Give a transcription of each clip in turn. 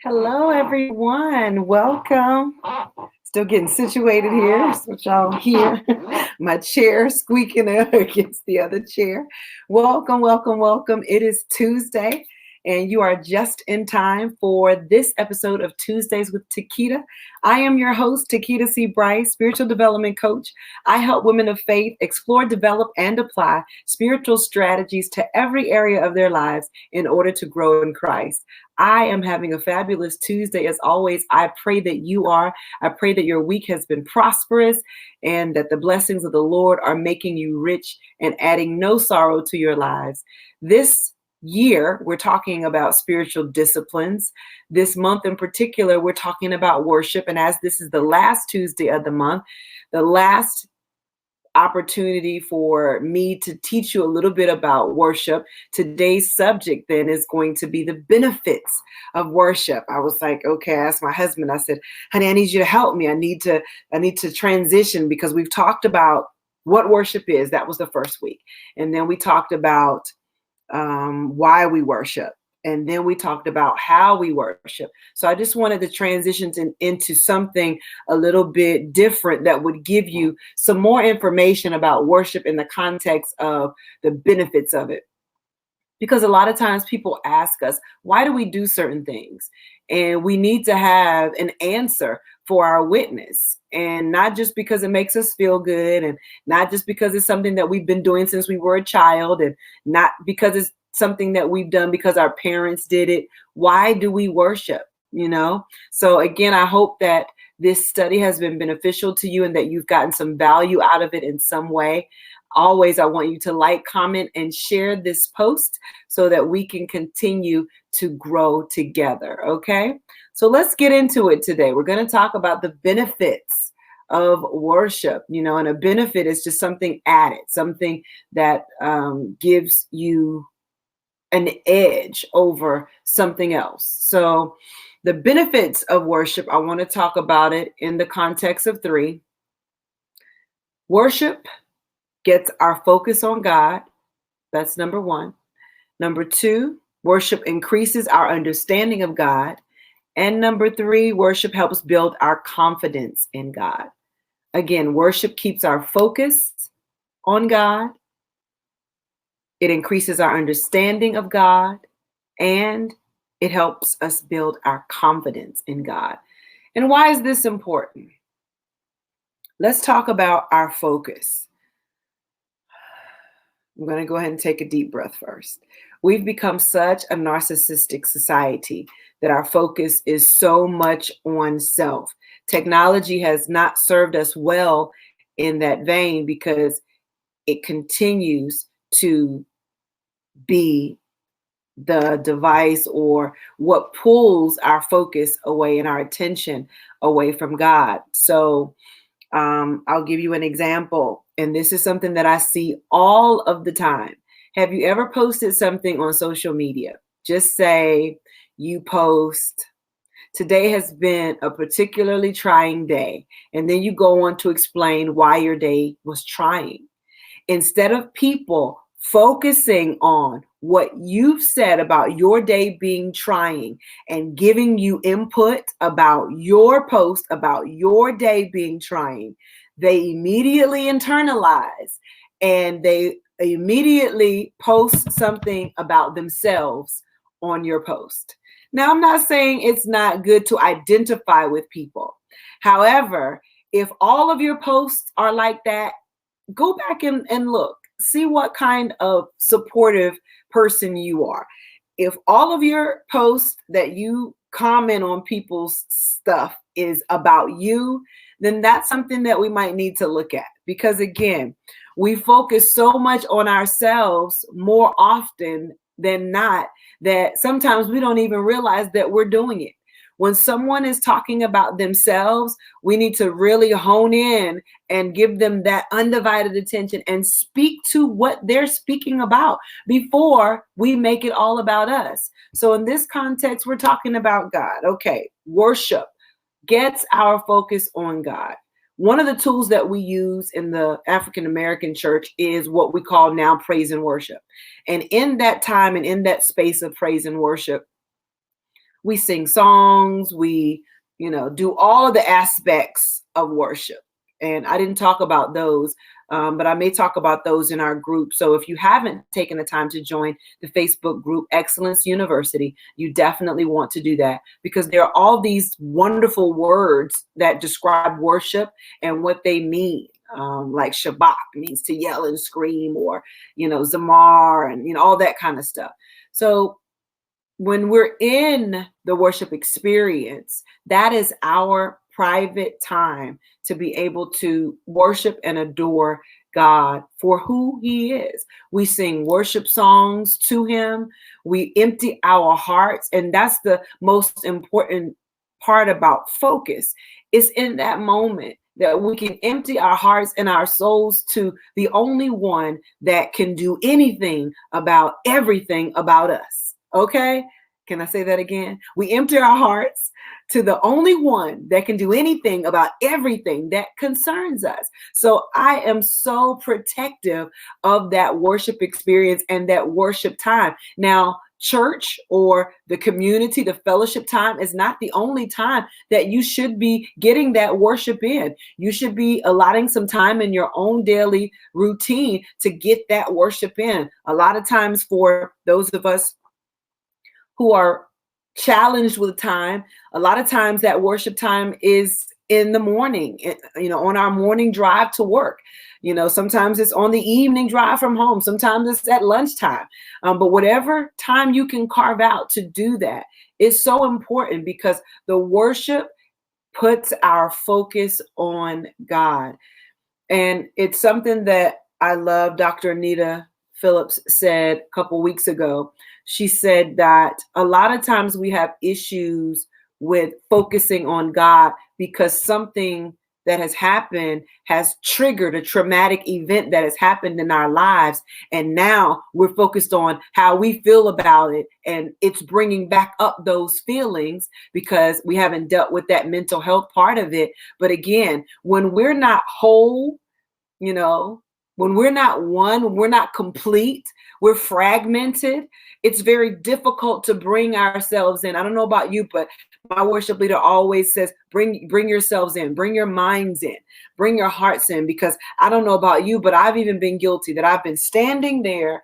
Hello, everyone. Welcome. Still getting situated here. That's what y'all hear. My chair squeaking against the other chair. Welcome, welcome, welcome. It is Tuesday, and you are just in time for this episode of Tuesdays with Tequita. I am your host, Tequita C. Bryce, spiritual development coach. I help women of faith explore, develop, and apply spiritual strategies to every area of their lives in order to grow in Christ. I am having a fabulous Tuesday. As always, I pray that you are. I pray that your week has been prosperous and that the blessings of the Lord are making you rich and adding no sorrow to your lives. This year, we're talking about spiritual disciplines. This month in particular, we're talking about worship. And as this is the last Tuesday of the month, the last opportunity for me to teach you a little bit about worship. Today's subject then is going to be the benefits of worship. I was like, okay, I asked my husband, I said, honey, I need you to help me. I need to transition because we've talked about what worship is. That was the first week. And then we talked about why we worship. And then we talked about how we worship. So I just wanted to transition into something a little bit different that would give you some more information about worship in the context of the benefits of it. Because a lot of times people ask us, why do we do certain things? And we need to have an answer for our witness. And not just because it makes us feel good, and not just because it's something that we've been doing since we were a child, and not because it's something that we've done because our parents did it. Why do we worship? So again, I hope that this study has been beneficial to you and that you've gotten some value out of it in some way. Always, I want you to like, comment, and share this post so that we can continue to grow together. Okay, so let's get into it today. We're going to talk about the benefits of worship, and a benefit is just something added, something that gives you an edge over something else. So the benefits of worship, I want to talk about it in the context of three. Worship gets our focus on God. That's number one. Number two, worship increases our understanding of God. And number three, worship helps build our confidence in God. Again, worship keeps our focus on God. It increases our understanding of God, and it helps us build our confidence in God. And why is this important? Let's talk about our focus. I'm going to go ahead and take a deep breath first. We've become such a narcissistic society that our focus is so much on self. Technology has not served us well in that vein because it continues to be the device or what pulls our focus away and our attention away from God. So I'll give you an example. And this is something that I see all of the time. Have you ever posted something on social media? Just say you post, today has been a particularly trying day. And then you go on to explain why your day was trying. Instead of people focusing on what you've said about your day being trying and giving you input about your post, about your day being trying, they immediately internalize and they immediately post something about themselves on your post. Now, I'm not saying it's not good to identify with people. However, if all of your posts are like that, go back and look. See what kind of supportive person you are. If all of your posts that you comment on people's stuff is about you, then that's something that we might need to look at. Because again, we focus so much on ourselves more often than not that sometimes we don't even realize that we're doing it. When someone is talking about themselves, we need to really hone in and give them that undivided attention and speak to what they're speaking about before we make it all about us. So in this context, we're talking about God. Okay, worship gets our focus on God. One of the tools that we use in the African American church is what we call now praise and worship. And in that time and in that space of praise and worship, We sing songs, we, do all of the aspects of worship. And I didn't talk about those, but I may talk about those in our group. So if you haven't taken the time to join the Facebook group Excellence University, you definitely want to do that, because there are all these wonderful words that describe worship and what they mean. Like Shabbat means to yell and scream, or, Zamar, and, all that kind of stuff. So when we're in the worship experience, that is our private time to be able to worship and adore God for who he is. We sing worship songs to him. We empty our hearts. And that's the most important part about focus. It's in that moment that we can empty our hearts and our souls to the only one that can do anything about everything about us. Okay? Can I say that again? We empty our hearts to the only one that can do anything about everything that concerns us. So I am so protective of that worship experience and that worship time. Now, church or the community, the fellowship time is not the only time that you should be getting that worship in. You should be allotting some time in your own daily routine to get that worship in. A lot of times, for those of us who are challenged with time, a lot of times that worship time is in the morning, on our morning drive to work. Sometimes it's on the evening drive from home. Sometimes it's at lunchtime. But whatever time you can carve out to do that is so important, because the worship puts our focus on God. And it's something that I love. Dr. Anita Phillips said a couple weeks ago. She said that a lot of times we have issues with focusing on God because something that has happened has triggered a traumatic event that has happened in our lives. And now we're focused on how we feel about it. And it's bringing back up those feelings because we haven't dealt with that mental health part of it. But again, when we're not whole, when we're not one, when we're not complete, we're fragmented, it's very difficult to bring ourselves in. I don't know about you, but my worship leader always says, bring yourselves in, bring your minds in, bring your hearts in, because I don't know about you, but I've even been guilty that I've been standing there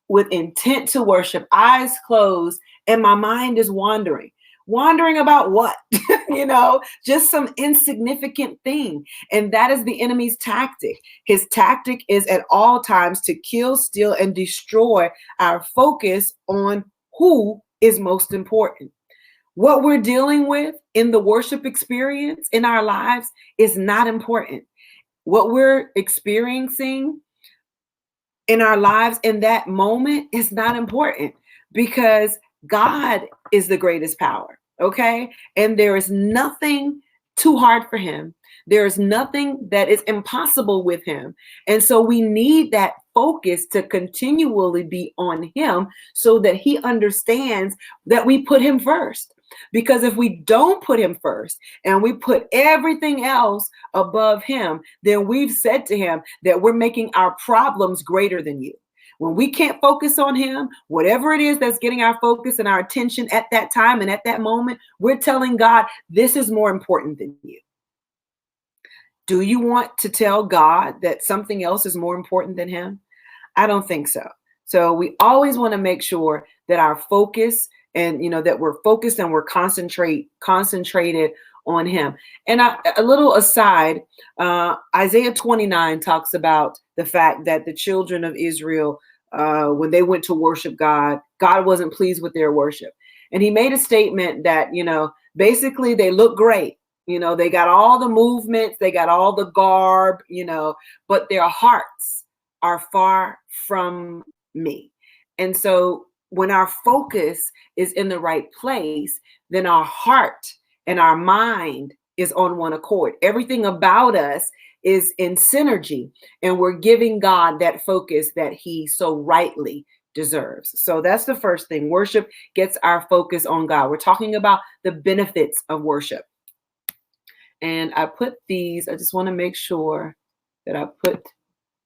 with intent to worship, eyes closed, and my mind is wandering. Wandering about what? Just some insignificant thing. And that is the enemy's tactic. His tactic is at all times to kill, steal, and destroy our focus on who is most important. What we're dealing with in the worship experience in our lives is not important. What we're experiencing in our lives in that moment is not important, because God is the greatest power. Okay. And there is nothing too hard for him. There is nothing that is impossible with him. And so we need that focus to continually be on him so that he understands that we put him first. Because if we don't put him first and we put everything else above him, then we've said to him that we're making our problems greater than you. When we can't focus on him, whatever it is that's getting our focus and our attention at that time and at that moment, we're telling God, this is more important than you. Do you want to tell God that something else is more important than him? I don't think so. So we always want to make sure that our focus and, that we're focused and we're concentrated on him. And a little aside, Isaiah 29 talks about the fact that the children of Israel, when they went to worship God, God wasn't pleased with their worship. And he made a statement that, basically they look great. They got all the movements, they got all the garb, but their hearts are far from me. And so when our focus is in the right place, then our heart and our mind is on one accord. Everything about us is in synergy, and we're giving God that focus that he so rightly deserves. So that's the first thing. Worship gets our focus on God. We're talking about the benefits of worship. And I put these, I just want to make sure that I put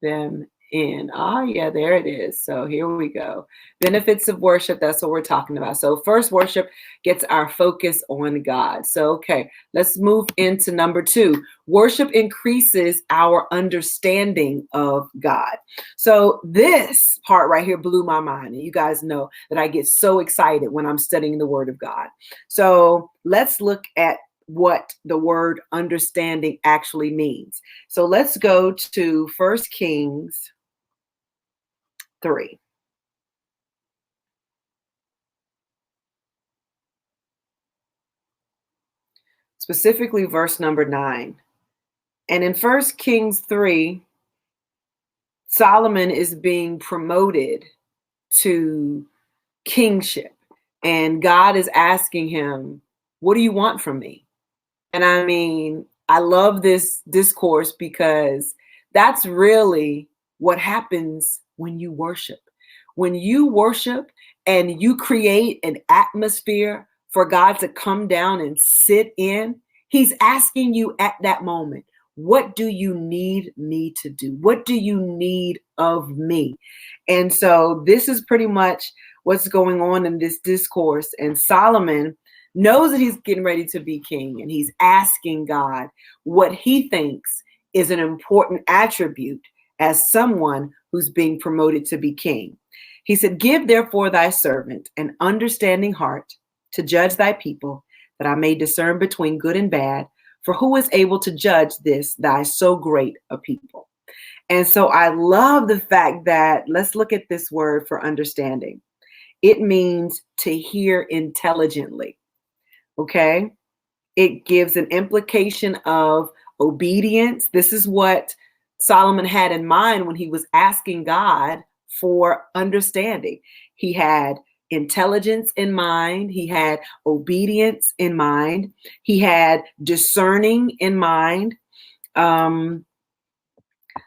them in. Ah, yeah, there it is. So here we go. Benefits of worship. That's what we're talking about. So first, worship gets our focus on God. So, okay, let's move into number 2. Worship increases our understanding of God. So this part right here blew my mind. And you guys know that I get so excited when I'm studying the Word of God. So let's look at what the word understanding actually means. So let's go to 1 Kings 3. Specifically verse number 9. And in 1 Kings 3, Solomon is being promoted to kingship. And God is asking him, what do you want from me? And I mean, I love this discourse because that's really what happens when you worship. When you worship and you create an atmosphere for God to come down and sit in, He's asking you at that moment, what do you need me to do? What do you need of me? And so this is pretty much what's going on in this discourse. And Solomon knows that he's getting ready to be king, and he's asking God what he thinks is an important attribute as someone who's being promoted to be king. He said, give therefore thy servant an understanding heart to judge thy people, that I may discern between good and bad. For who is able to judge this, thy so great a people? And so I love the fact that, let's look at this word for understanding. It means to hear intelligently. Okay. It gives an implication of obedience. This is what Solomon had in mind when he was asking God for understanding. He had intelligence in mind. He had obedience in mind. He had discerning in mind.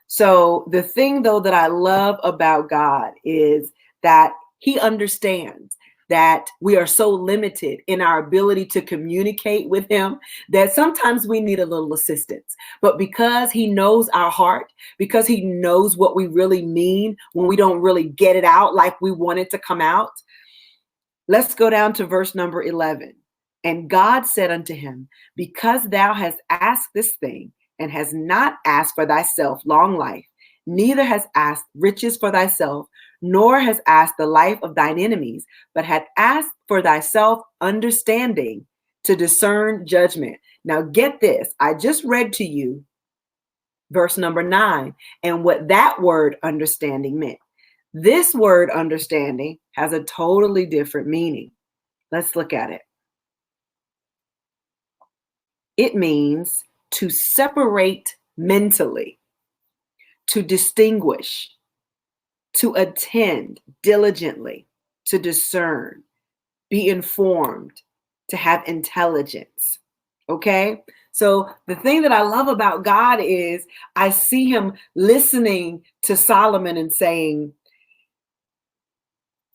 So the thing, though, that I love about God is that he understands that we are so limited in our ability to communicate with him that sometimes we need a little assistance. But because he knows our heart, because he knows what we really mean when we don't really get it out like we want it to come out, let's go down to verse number 11. And God said unto him, because thou hast asked this thing, and has not asked for thyself long life, neither has asked riches for thyself, nor has asked the life of thine enemies, but hath asked for thyself understanding to discern judgment. Now get this, I just read to you verse number 9 and what that word understanding meant. This word understanding has a totally different meaning. Let's look at it. It means to separate mentally, to distinguish, to attend diligently, to discern, be informed, to have intelligence. Okay? So the thing that I love about God is I see him listening to Solomon and saying,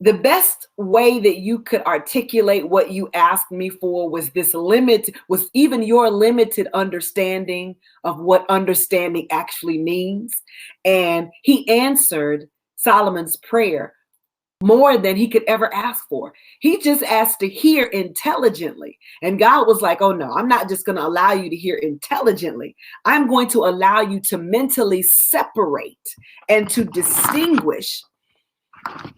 the best way that you could articulate what you asked me for was even your limited understanding of what understanding actually means. And he answered Solomon's prayer more than he could ever ask for. He just asked to hear intelligently. And God was like, oh no, I'm not just going to allow you to hear intelligently. I'm going to allow you to mentally separate and to distinguish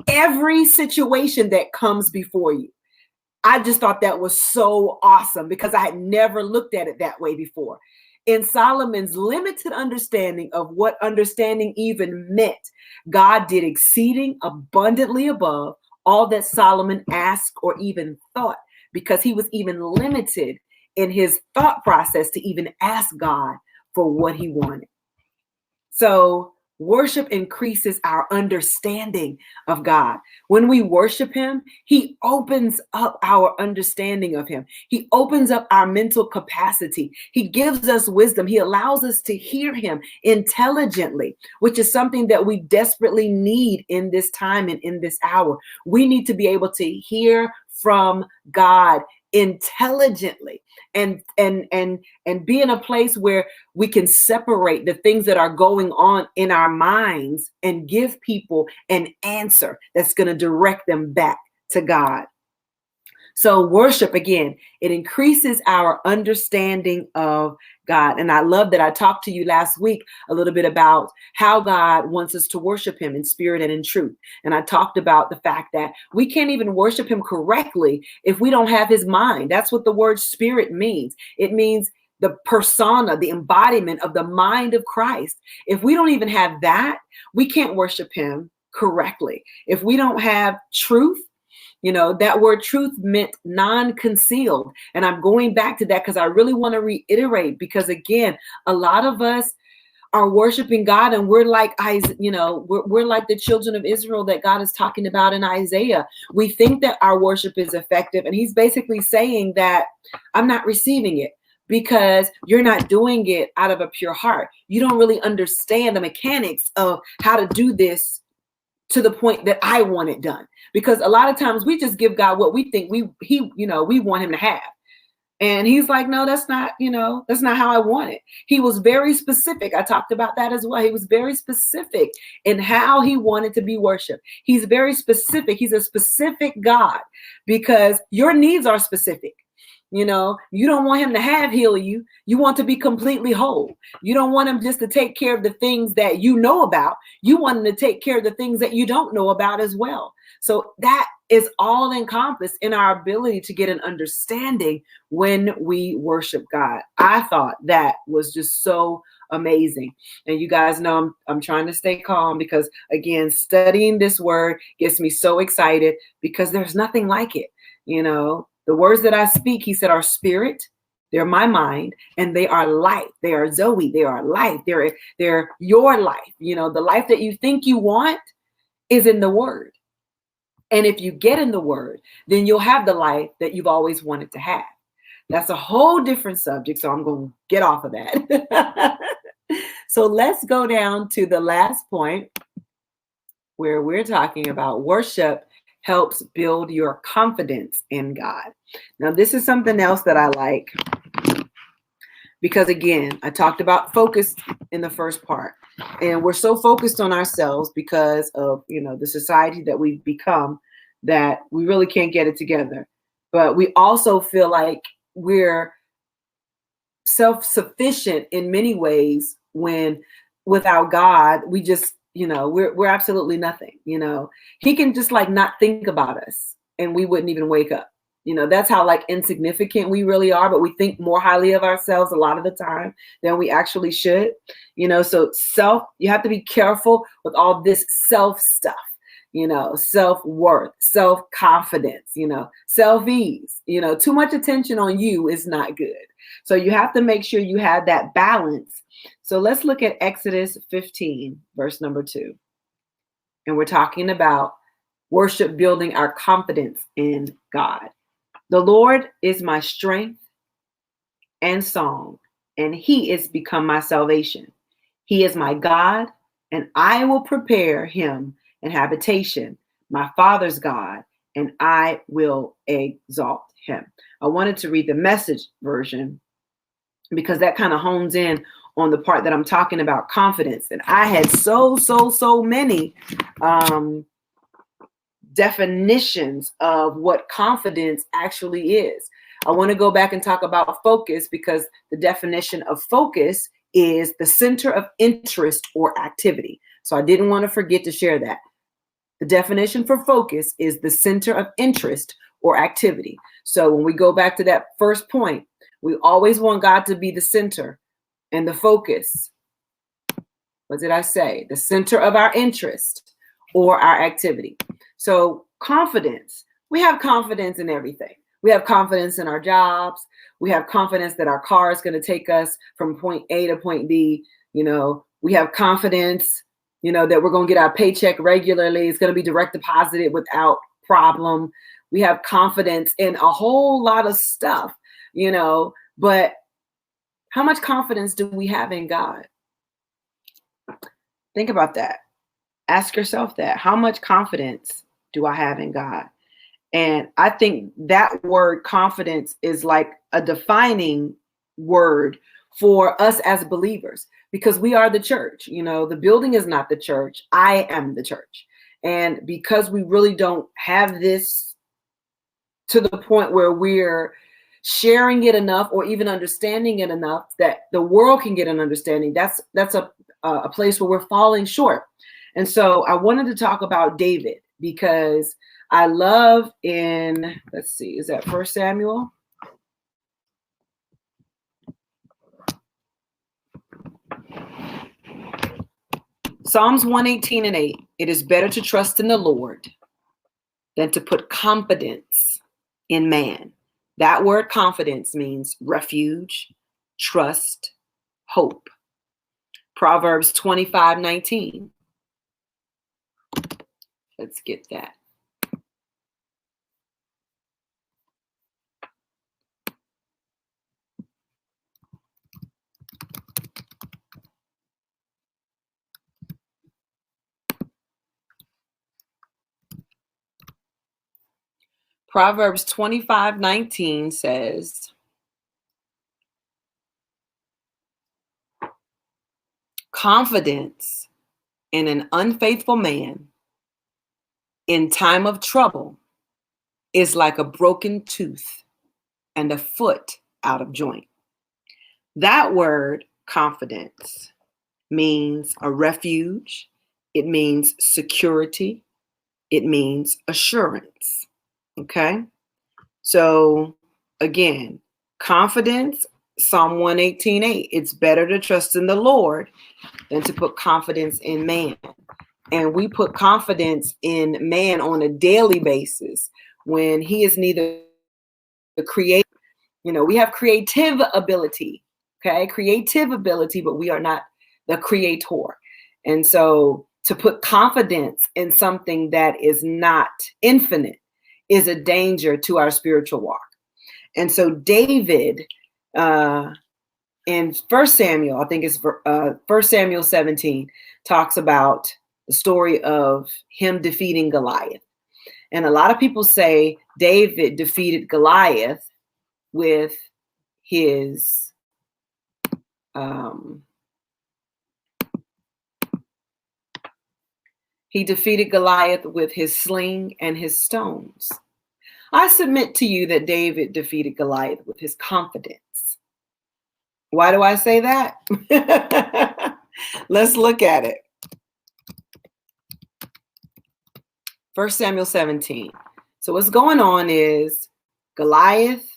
every situation that comes before you. I just thought that was so awesome because I had never looked at it that way before. In Solomon's limited understanding of what understanding even meant, God did exceeding abundantly above all that Solomon asked or even thought, because he was even limited in his thought process to even ask God for what he wanted. So worship increases our understanding of God. When we worship him, he opens up our understanding of him. He opens up our mental capacity. He gives us wisdom. He allows us to hear him intelligently, which is something that we desperately need in this time and in this hour. We need to be able to hear from God intelligently and be in a place where we can separate the things that are going on in our minds and give people an answer that's going to direct them back to God. So worship, again, it increases our understanding of God. And I love that I talked to you last week a little bit about how God wants us to worship him in spirit and in truth. And I talked about the fact that we can't even worship him correctly if we don't have his mind. That's what the word spirit means. It means the persona, the embodiment of the mind of Christ. If we don't even have that, we can't worship him correctly. If we don't have truth, that word truth meant non-concealed. And I'm going back to that because I really want to reiterate, because again, a lot of us are worshiping God and we're like, we're like the children of Israel that God is talking about in Isaiah. We think that our worship is effective. And he's basically saying that I'm not receiving it because you're not doing it out of a pure heart. You don't really understand the mechanics of how to do this to the point that I want it done. Because a lot of times we just give God what we think we want him to have. And he's like, no, that's not how I want it. He was very specific. I talked about that as well. He was very specific in how he wanted to be worshiped. He's very specific. He's a specific God because your needs are specific. You don't want him to heal you. You want to be completely whole. You don't want him just to take care of the things that you know about. You want him to take care of the things that you don't know about as well. So that is all encompassed in our ability to get an understanding when we worship God. I thought that was just so amazing. And you guys know I'm trying to stay calm because, again, studying this word gets me so excited because there's nothing like it. The words that I speak, he said, are spirit, they're my mind, and they are life. They are Zoe, they are life. They're your life. The life that you think you want is in the word. And if you get in the word, then you'll have the life that you've always wanted to have. That's a whole different subject, so I'm going to get off of that. So let's go down to the last point where we're talking about worship helps build your confidence in God. Now, this is something else that I like because, again, I talked about focus in the first part, and we're so focused on ourselves because of, the society that we've become that we really can't get it together. But we also feel like we're self-sufficient in many ways when without God, we just we're absolutely nothing. He can just not think about us and we wouldn't even wake up. That's how insignificant we really are, but we think more highly of ourselves a lot of the time than we actually should. So you have to be careful with all this self stuff, self-worth, self-confidence, self-ease, too much attention on you is not good. So you have to make sure you have that balance. So let's look at Exodus 15, verse number 2. And we're talking about worship building our confidence in God. The Lord is my strength and song, and he is become my salvation. He is my God, and I will prepare him an habitation, my father's God, and I will exalt him. I wanted to read the Message version because that kind of hones in on the part that I'm talking about confidence. And I had so many definitions of what confidence actually is. I want to go back and talk about focus because the definition of focus is the center of interest or activity. So I didn't want to forget to share that. The definition for focus is the center of interest or activity. So when we go back to that first point, we always want God to be the center and the focus. What did I say? The center of our interest or our activity. So confidence, we have confidence in everything. We have confidence in our jobs. We have confidence that our car is going to take us from point A to point B. We have confidence, that we're going to get our paycheck regularly. It's going to be direct deposited without problem. We have confidence in a whole lot of stuff, but how much confidence do we have in God? Think about that. Ask yourself that. How much confidence do I have in God? And I think that word confidence is like a defining word for us as believers, because we are the church. The building is not the church. I am the church. And because we really don't have this to the point where we're sharing it enough or even understanding it enough that the world can get an understanding, that's a place where we're falling short. And so I wanted to talk about David, because I love in, let's see, is that First Samuel? Psalms 118:8. It is better to trust in the Lord than to put confidence in man. That word confidence means refuge, trust, hope. Proverbs 25:19. Let's get that. Proverbs 25:19 says, confidence in an unfaithful man in time of trouble is like a broken tooth and a foot out of joint. That word, confidence, means a refuge. It means security. It means assurance. Okay? So again, confidence, Psalm 118:8. It's better to trust in the Lord than to put confidence in man. And we put confidence in man on a daily basis when he is neither the creator. We have creative ability, okay? Creative ability, but we are not the creator. And so to put confidence in something that is not infinite is a danger to our spiritual walk. And so David, in First Samuel, I think it's First Samuel 17, talks about the story of him defeating Goliath. And a lot of people say David defeated Goliath with his he defeated Goliath with his sling and his stones. I submit to you that David defeated Goliath with his confidence. Why do I say that? Let's look at it. 1 Samuel 17. So what's going on is Goliath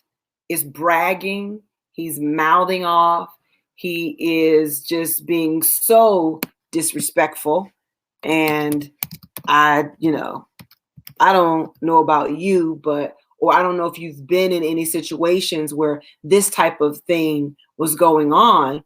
is bragging. He's mouthing off. He is just being so disrespectful. And I don't know about you, or I don't know if you've been in any situations where this type of thing was going on.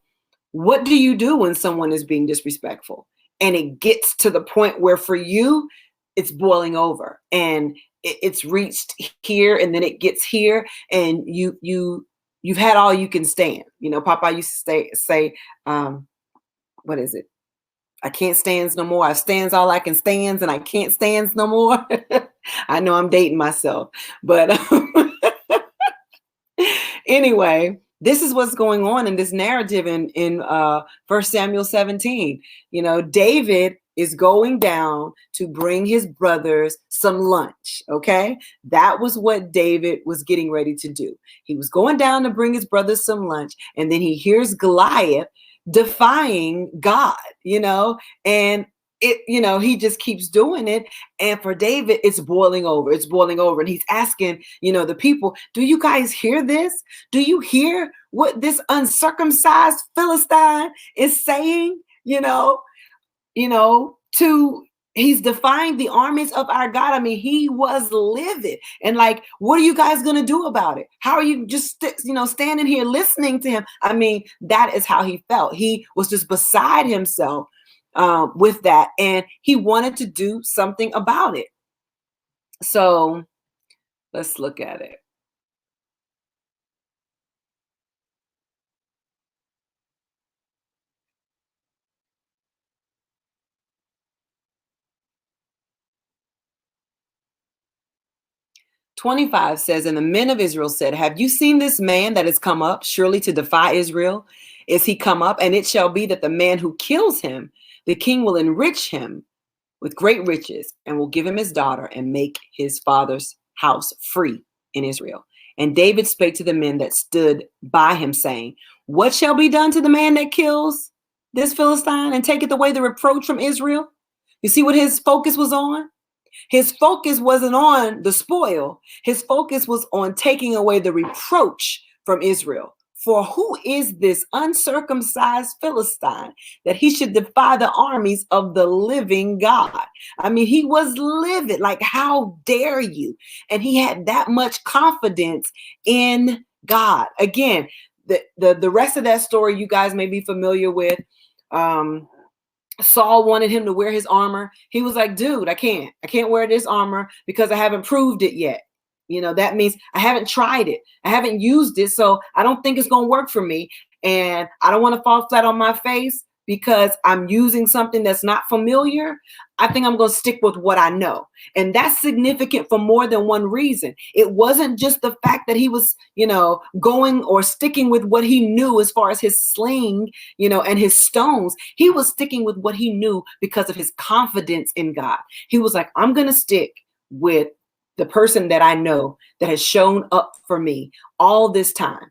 What do you do when someone is being disrespectful? And it gets to the point where for you, it's boiling over and it's reached here and then it gets here and you've had all you can stand. Papa used to say, what is it? I can't stands no more. I stands all I can stands and I can't stands no more. I know I'm dating myself, but anyway, this is what's going on in this narrative in 1 Samuel 17. David is going down to bring his brothers some lunch, okay? That was what David was getting ready to do. He was going down to bring his brothers some lunch, and then he hears Goliath defying God, and he just keeps doing it. And for David, it's boiling over. It's boiling over. And he's asking, the people, do you guys hear this? Do you hear what this uncircumcised Philistine is saying? He's defying the armies of our God. I mean, he was livid. And like, what are you guys going to do about it? How are you just, standing here listening to him? I mean, that is how he felt. He was just beside himself with that. And he wanted to do something about it. So let's look at it. 25 says, and the men of Israel said, have you seen this man that has come up surely to defy Israel? Is he come up? And it shall be that the man who kills him, the king will enrich him with great riches and will give him his daughter and make his father's house free in Israel. And David spake to the men that stood by him, saying, what shall be done to the man that kills this Philistine and taketh away the reproach from Israel? You see what his focus was on? His focus wasn't on the spoil. His focus was on taking away the reproach from Israel. For who is this uncircumcised Philistine that he should defy the armies of the living God? I mean, he was livid. Like, how dare you? And he had that much confidence in God. Again, the rest of that story you guys may be familiar with. Saul wanted him to wear his armor. He was like, dude, I can't wear this armor because I haven't proved it yet. You know, that means I haven't tried it. I haven't used it. So I don't think it's going to work for me. And I don't want to fall flat on my face because I'm using something that's not familiar. I think I'm going to stick with what I know. And that's significant for more than one reason. It wasn't just the fact that he was, going or sticking with what he knew as far as his sling, and his stones. He was sticking with what he knew because of his confidence in God. He was like, I'm going to stick with the person that I know that has shown up for me all this time.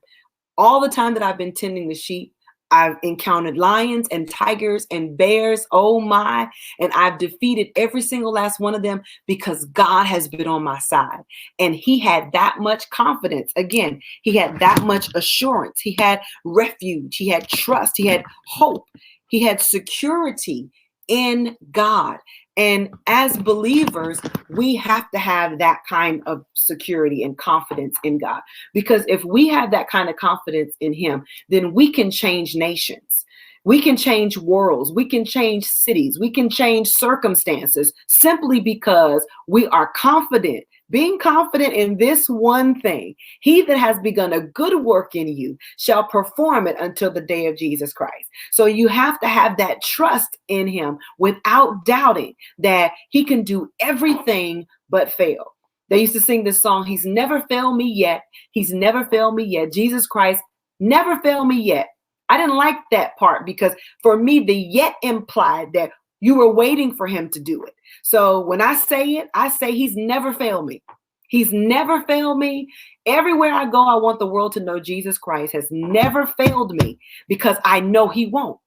All the time that I've been tending the sheep, I've encountered lions and tigers and bears. Oh my. And I've defeated every single last one of them because God has been on my side. And he had that much confidence. Again, he had that much assurance. He had refuge. He had trust. He had hope. He had security in God. And as believers, we have to have that kind of security and confidence in God. Because if we have that kind of confidence in him, then we can change nations. We can change worlds. We can change cities. We can change circumstances simply because we are confident. Being confident in this one thing, he that has begun a good work in you shall perform it until the day of Jesus Christ. So you have to have that trust in him without doubting that he can do everything but fail. They used to sing this song, he's never failed me yet. He's never failed me yet. Jesus Christ never failed me yet. I didn't like that part because for me, the yet implied that you were waiting for him to do it. So when I say he's never failed me. He's never failed me. Everywhere I go, I want the world to know Jesus Christ has never failed me because I know he won't.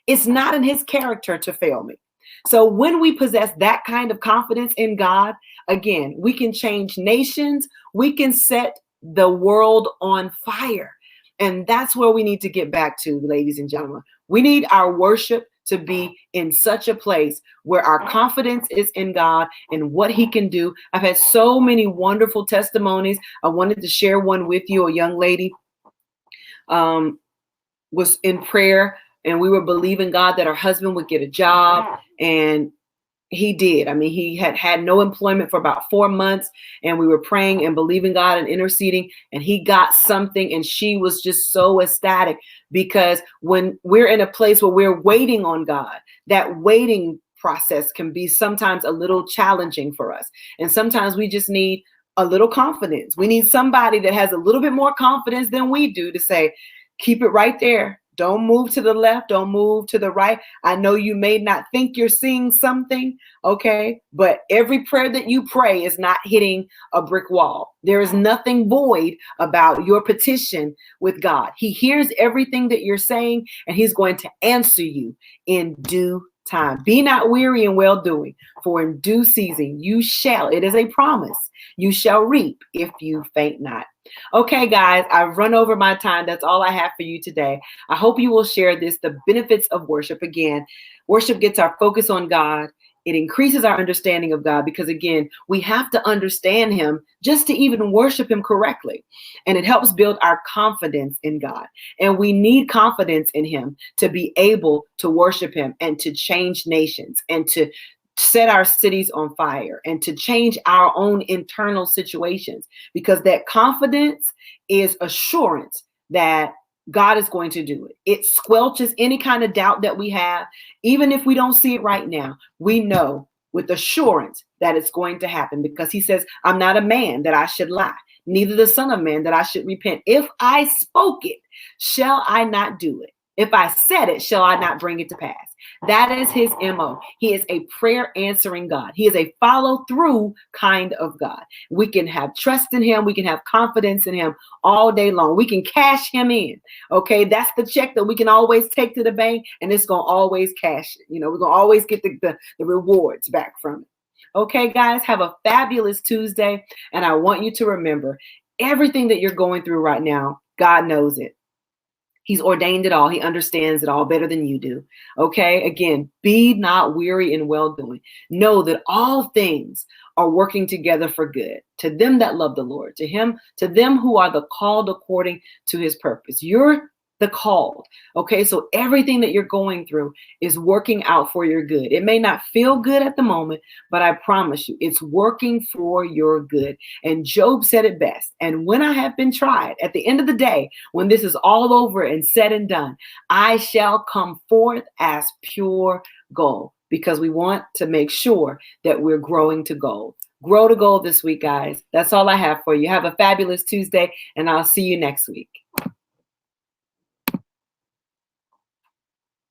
It's not in his character to fail me. So when we possess that kind of confidence in God, again, we can change nations. We can set the world on fire. And that's where we need to get back to, ladies and gentlemen. We need our worship to be in such a place where our confidence is in God and what he can do. I've had so many wonderful testimonies. I wanted to share one with you. A young lady was in prayer and we were believing God that her husband would get a job, and he did. I mean, he had no employment for about 4 months, and we were praying and believing God and interceding, and he got something, and she was just so ecstatic because when we're in a place where we're waiting on God, that waiting process can be sometimes a little challenging for us. And sometimes we just need a little confidence. We need somebody that has a little bit more confidence than we do to say, keep it right there. Don't move to the left. Don't move to the right. I know you may not think you're seeing something, okay? But every prayer that you pray is not hitting a brick wall. There is nothing void about your petition with God. He hears everything that you're saying, and he's going to answer you in due time. Be not weary in well-doing, for in due season you shall, it is a promise, you shall reap if you faint not. Okay, guys, I've run over my time. That's all I have for you today. I hope you will share this, the benefits of worship. Again, worship gets our focus on God. It increases our understanding of God because, again, we have to understand him just to even worship him correctly. And it helps build our confidence in God. And we need confidence in him to be able to worship him and to change nations and to set our cities on fire and to change our own internal situations, because that confidence is assurance that God is going to do it. It squelches any kind of doubt that we have. Even if we don't see it right now, we know with assurance that it's going to happen, because he says, I'm not a man that I should lie, neither the son of man that I should repent. If I spoke it, shall I not do it? If I said it, shall I not bring it to pass? That is his MO. He is a prayer answering God. He is a follow through kind of God. We can have trust in him. We can have confidence in him all day long. We can cash him in. Okay. That's the check that we can always take to the bank, and it's going to always cash it. We're going to always get the rewards back from it. Okay, guys, have a fabulous Tuesday. And I want you to remember, everything that you're going through right now, God knows it. He's ordained it all. He understands it all better than you do. Okay. Again, be not weary in well doing. Know that all things are working together for good to them that love the Lord, to them who are the called according to his purpose. You're the called. Okay. So everything that you're going through is working out for your good. It may not feel good at the moment, but I promise you it's working for your good. And Job said it best. And when I have been tried, at the end of the day, when this is all over and said and done, I shall come forth as pure gold, because we want to make sure that we're growing to gold. Grow to gold this week, guys. That's all I have for you. Have a fabulous Tuesday, and I'll see you next week.